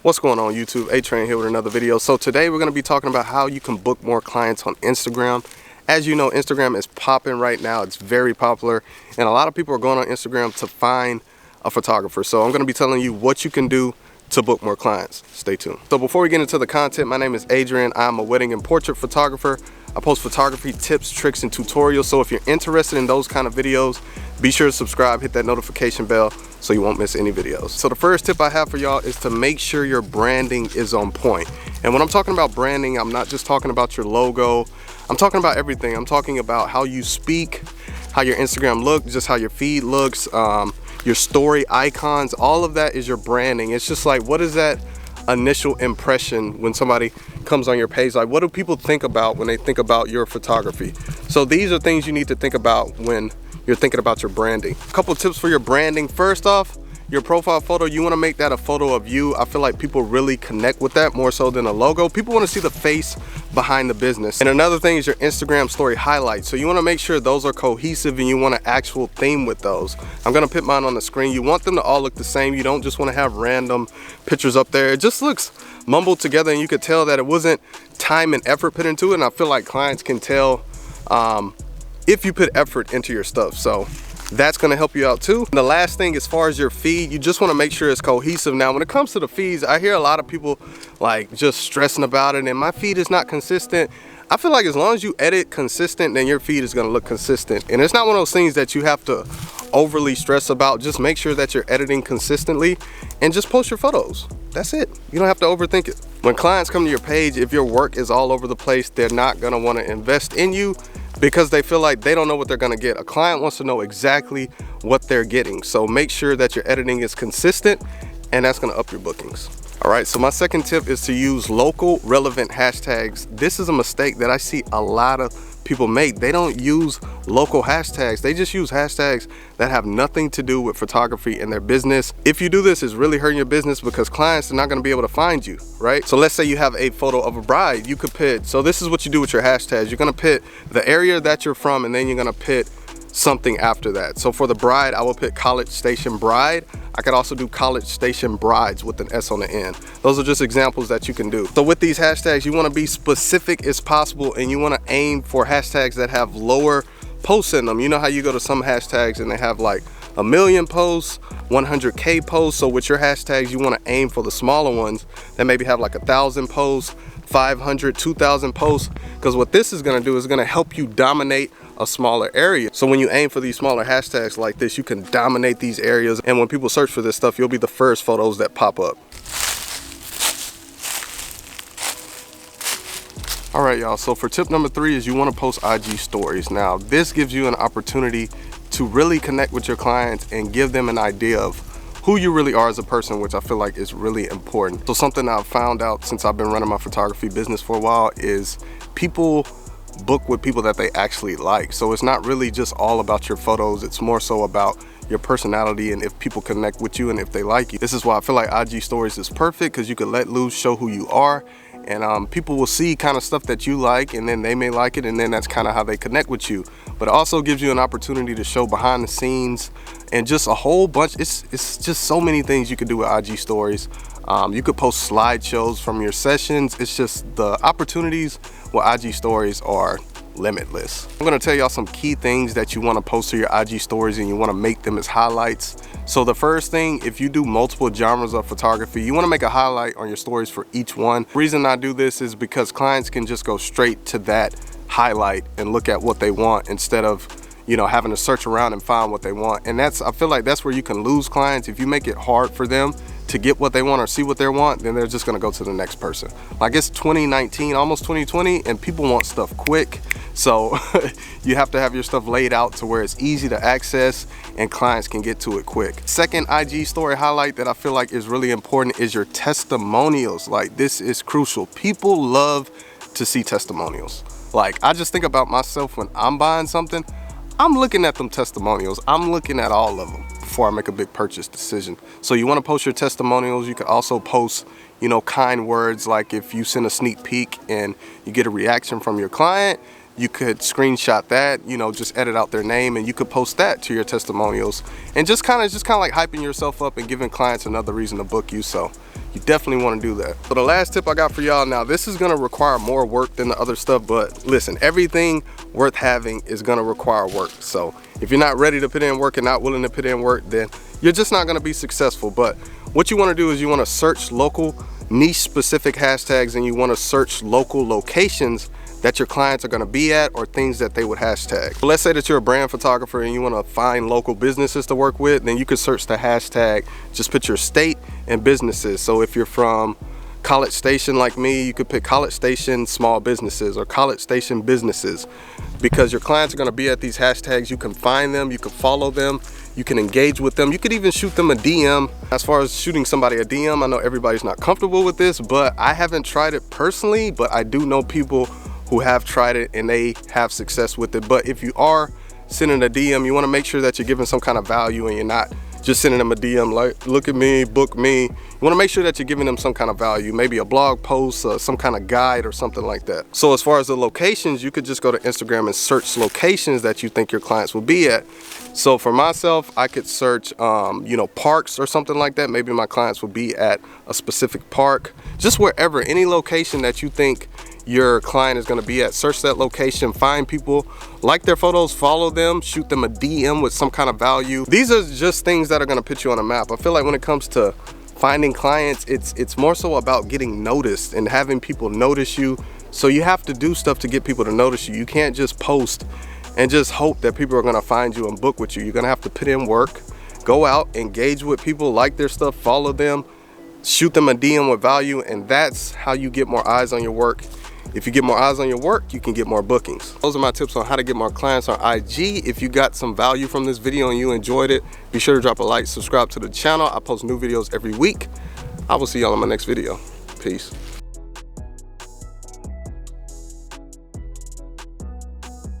What's going on YouTube? Adrian here with another video. So today we're going to be talking about how you can book more clients on Instagram. As you know, Instagram is popping right now. It's very popular and a lot of people are going on Instagram to find a photographer. So I'm going to be telling you what you can do to book more clients. Stay tuned. So before we get into the content, my name is Adrian. I'm a wedding and portrait photographer. I post photography tips, tricks, and tutorials. So if you're interested in those kind of videos, be sure to subscribe, hit that notification bell so you won't miss any videos. So the first tip I have for y'all is to make sure your branding is on point. And when I'm talking about branding, I'm not just talking about your logo. I'm talking about everything. I'm talking about how you speak, how your Instagram looks, just how your feed looks, your story icons, all of that is your branding. It's just like, what is that initial impression when somebody comes on your page? Like, what do people think about when they think about your photography? So these are things you need to think about when you're thinking about your branding. A couple of tips for your branding. First off, your profile photo, you want to make that a photo of you. I feel like people really connect with that more so than a logo. People want to see the face behind the business. And another thing is your Instagram story highlights. So you want to make sure those are cohesive and you want an actual theme with those. I'm going to put mine on the screen. You want them to all look the same. You don't just want to have random pictures up there. It just looks mumbled together and you could tell that it wasn't time and effort put into it. And I feel like clients can tell if you put effort into your stuff. So that's going to help you out too. And the last thing, as far as your feed, you just want to make sure it's cohesive. Now when it comes to the feeds, I hear a lot of people like just stressing about it and my feed is not consistent. I feel like as long as you edit consistent, then your feed is going to look consistent. And it's not one of those things that you have to overly stress about. Just make sure that you're editing consistently and just post your photos. That's it. You don't have to overthink it. When clients come to your page, if your work is all over the place, they're not going to want to invest in you because they feel like they don't know what they're going to get. A client wants to know exactly what they're getting. So make sure that your editing is consistent and that's going to up your bookings. All right, so my second tip is to use local relevant hashtags. This is a mistake that I see a lot of people make. They don't use local hashtags. They just use hashtags that have nothing to do with photography and their business. If you do this, it's really hurting your business because clients are not going to be able to find you, right? So let's say you have a photo of a bride. You could put, so this is what you do with your hashtags. You're going to put the area that you're from and then you're going to put something after that. So for the bride, I will put College Station Bride. I could also do College Station Brides with an S on the end. Those are just examples that you can do. So with these hashtags, you want to be specific as possible and you want to aim for hashtags that have lower posts in them. You know how you go to some hashtags and they have like 1 million posts, 100K posts. So with your hashtags, you want to aim for the smaller ones that maybe have like 1,000 posts, 500, 2,000 posts. Because what this is going to do is going to help you dominate a smaller area. So when you aim for these smaller hashtags like this, you can dominate these areas. And when people search for this stuff, you'll be the first photos that pop up. All right, y'all. So for tip number 3 is you want to post IG stories. Now, this gives you an opportunity to really connect with your clients and give them an idea of who you really are as a person, which I feel like is really important. So something I've found out since I've been running my photography business for a while is people book with people that they actually like. So it's not really just all about your photos. It's more so about your personality and if people connect with you and if they like you. This is why I feel like IG stories is perfect because you can let loose, show who you are, and people will see kind of stuff that you like and then they may like it and then that's kind of how they connect with you. But it also gives you an opportunity to show behind the scenes and just a whole bunch. It's just so many things you could do with IG stories. You could post slideshows from your sessions. It's just the opportunities with IG stories are limitless. I'm gonna tell y'all some key things that you wanna post to your IG stories and you wanna make them as highlights. So the first thing, if you do multiple genres of photography, you wanna make a highlight on your stories for each one. The reason I do this is because clients can just go straight to that highlight and look at what they want instead of, you know, having to search around and find what they want. And I feel like that's where you can lose clients. If you make it hard for them to get what they want or see what they want, then they're just gonna go to the next person. Like, it's 2019, almost 2020, and people want stuff quick. So you have to have your stuff laid out to where it's easy to access and clients can get to it quick. Second IG story highlight that I feel like is really important is your testimonials. Like, this is crucial. People love to see testimonials. Like, I just think about myself when I'm buying something, I'm looking at them testimonials. I'm looking at all of them before I make a big purchase decision. So you want to post your testimonials. You can also post, you know, kind words. Like if you send a sneak peek and you get a reaction from your client, you could screenshot that, you know, just edit out their name, and you could post that to your testimonials, and just kind of like hyping yourself up and giving clients another reason to book you. So you definitely want to do that. So the last tip I got for y'all, now this is going to require more work than the other stuff, but listen, everything worth having is going to require work. So if you're not ready to put in work and not willing to put in work, then you're just not going to be successful. But what you want to do is you want to search local niche specific hashtags, and you want to search local locations that your clients are going to be at, or things that they would hashtag. So let's say that you're a brand photographer and you want to find local businesses to work with, then you could search the hashtag, just put your state and businesses. So if you're from College Station like me, you could pick College Station small businesses or College Station businesses, because your clients are going to be at these hashtags. You can find them, you can follow them, you can engage with them, you could even shoot them a DM. As far as shooting somebody a DM, I know everybody's not comfortable with this, but I haven't tried it personally, but I do know people who have tried it and they have success with it. But if you are sending a DM, you want to make sure that you're giving some kind of value, and you're not just sending them a DM like, look at me, book me. You want to make sure that you're giving them some kind of value, maybe a blog post, some kind of guide or something like that. So as far as the locations, you could just go to Instagram and search locations that you think your clients will be at. So for myself, I could search, you know, parks or something like that. Maybe my clients will be at a specific park, just wherever, any location that you think your client is going to be at. Search that location, find people, like their photos, follow them, shoot them a DM with some kind of value. These are just things that are going to put you on a map. I feel like when it comes to finding clients, it's more so about getting noticed and having people notice you. So you have to do stuff to get people to notice you. You can't just post and just hope that people are going to find you and book with you. You're going to have to put in work, go out, engage with people, like their stuff, follow them, shoot them a DM with value, and that's how you get more eyes on your work. If you get more eyes on your work, you can get more bookings. Those are my tips on how to get more clients on IG. If you got some value from this video and you enjoyed it, be sure to drop a like, subscribe to the channel. I post new videos every week. I will see y'all in my next video. Peace.